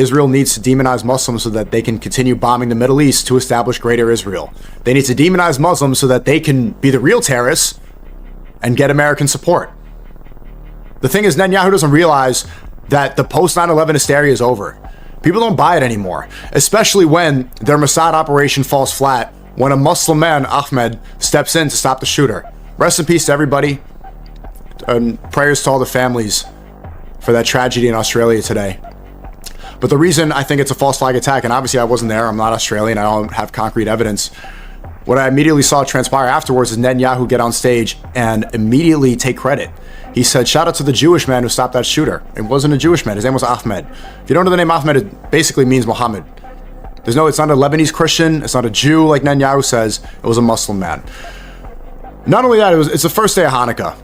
Israel needs to demonize Muslims so that they can continue bombing the Middle East to establish greater Israel. They need to demonize Muslims so that they can be the real terrorists and get American support. The thing is, Netanyahu doesn't realize that the post 9/11 hysteria is over. People don't buy it anymore, especially when their Mossad operation falls flat, when a Muslim man, Ahmed, steps in to stop the shooter. Rest in peace to everybody, and prayers to all the families for that tragedy in Australia today. But the reason I think it's a false flag attack, and obviously I wasn't there, I'm not Australian, I don't have concrete evidence. What I immediately saw transpire afterwards is Netanyahu get on stage and immediately take credit. He said, shout out to the Jewish man who stopped that shooter. It wasn't a Jewish man, his name was Ahmed. If you don't know the name Ahmed, it basically means Muhammad. It's not a Lebanese Christian, it's not a Jew like Netanyahu says, it was a Muslim man. Not only that, it's the first day of Hanukkah.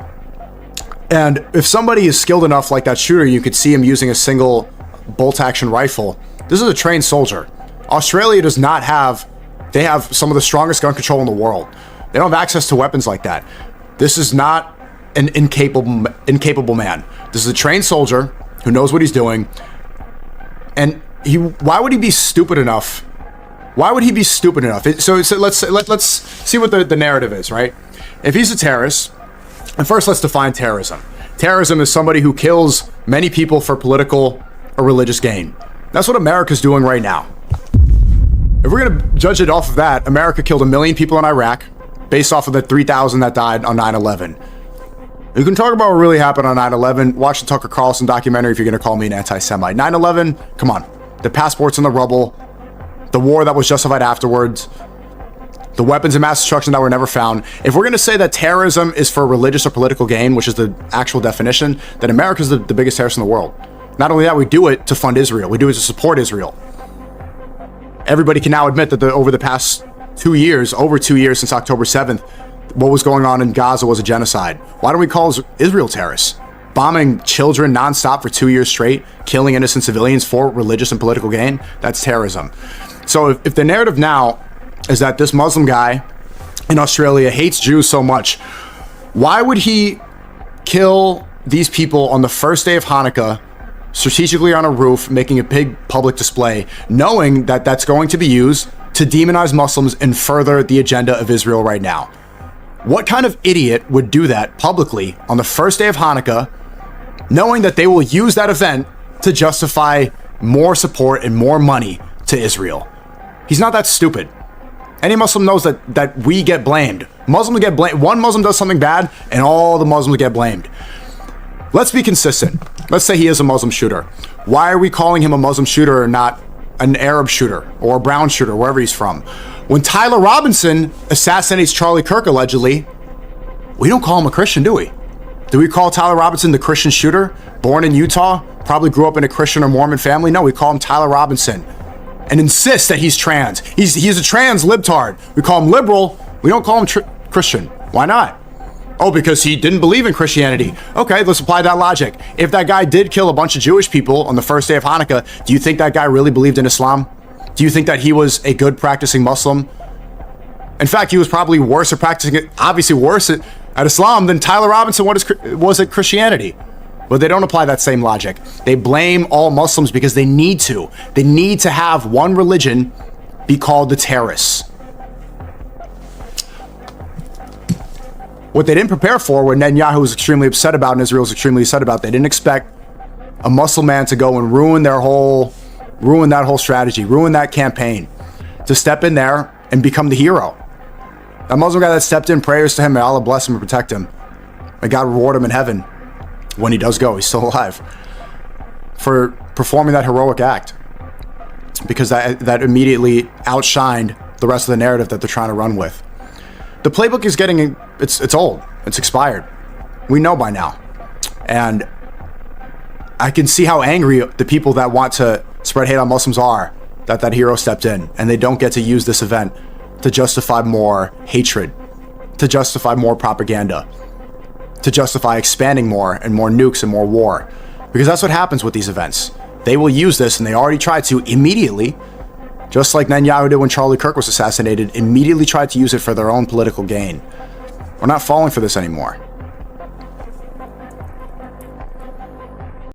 And if somebody is skilled enough like that shooter, you could see him using a single bolt action rifle. This is a trained soldier. Australia does not have, they have some of the strongest gun control in the world. They don't have access to weapons like that. This is not an incapable man. This is a trained soldier who knows what he's doing. And why would he be stupid enough? Why would he be stupid enough? So let's see what the narrative is, right? If he's a terrorist, and first let's define terrorism. Terrorism is somebody who kills many people for political or religious gain. That's what America's doing right now. If we're going to judge it off of that, America killed 1 million people in Iraq based off of the 3,000 that died on 9/11. You can talk about what really happened on 9/11. Watch the Tucker Carlson documentary if you're going to call me an anti-Semite. 9/11, come on. The passports in the rubble, the war that was justified afterwards, the weapons of mass destruction that were never found. If we're going to say that terrorism is for religious or political gain, which is the actual definition, then America's the biggest terrorist in the world. Not only that, we do it to fund Israel. We do it to support Israel. Everybody can now admit that over the past 2 years, over 2 years since October 7th, what was going on in Gaza was a genocide. Why don't we call Israel terrorists? Bombing children nonstop for 2 years straight, killing innocent civilians for religious and political gain, that's terrorism. So if the narrative now is that this Muslim guy in Australia hates Jews so much, why would he kill these people on the first day of Hanukkah, strategically on a roof, making a big public display, knowing that that's going to be used to demonize Muslims and further the agenda of Israel right now? What kind of idiot would do that publicly on the first day of Hanukkah, knowing that they will use that event to justify more support and more money to Israel? He's not that stupid. Any Muslim knows that we get blamed. Muslims get blamed. One Muslim does something bad and all the Muslims get blamed. Let's be consistent. Let's say he is a Muslim shooter. Why are we calling him a Muslim shooter and not an Arab shooter or a brown shooter, wherever he's from? When Tyler Robinson assassinates Charlie Kirk, allegedly, we don't call him a Christian, do we? Do we call Tyler Robinson the Christian shooter? Born in Utah, probably grew up in a Christian or Mormon family? No, we call him Tyler Robinson and insist that he's trans. He's a trans libtard. We call him liberal. We don't call him Christian. Why not? Oh, because he didn't believe in Christianity. Okay, let's apply that logic. If that guy did kill a bunch of Jewish people on the first day of Hanukkah, do you think that guy really believed in Islam? Do you think that he was a good practicing Muslim? In fact, he was probably worse at practicing it, obviously worse at Islam than Tyler Robinson was at Christianity. But they don't apply that same logic. They blame all Muslims because they need to. They need to have one religion be called the terrorists. What they didn't prepare for, what Netanyahu was extremely upset about and Israel was extremely upset about, they didn't expect a Muslim man to go and ruin that whole strategy, ruin that campaign, to step in there and become the hero. That Muslim guy that stepped in, prayers to him, may Allah bless him and protect him. May God reward him in heaven when he does go, he's still alive, for performing that heroic act, because that immediately outshined the rest of the narrative that they're trying to run with. The playbook is it's old, it's expired. We know by now. And I can see how angry the people that want to spread hate on Muslims are that hero stepped in, and they don't get to use this event to justify more hatred, to justify more propaganda, to justify expanding more and more nukes and more war. Because that's what happens with these events. They will use this, and they already tried to immediately, just like Netanyahu did when Charlie Kirk was assassinated, immediately tried to use it for their own political gain. We're not falling for this anymore.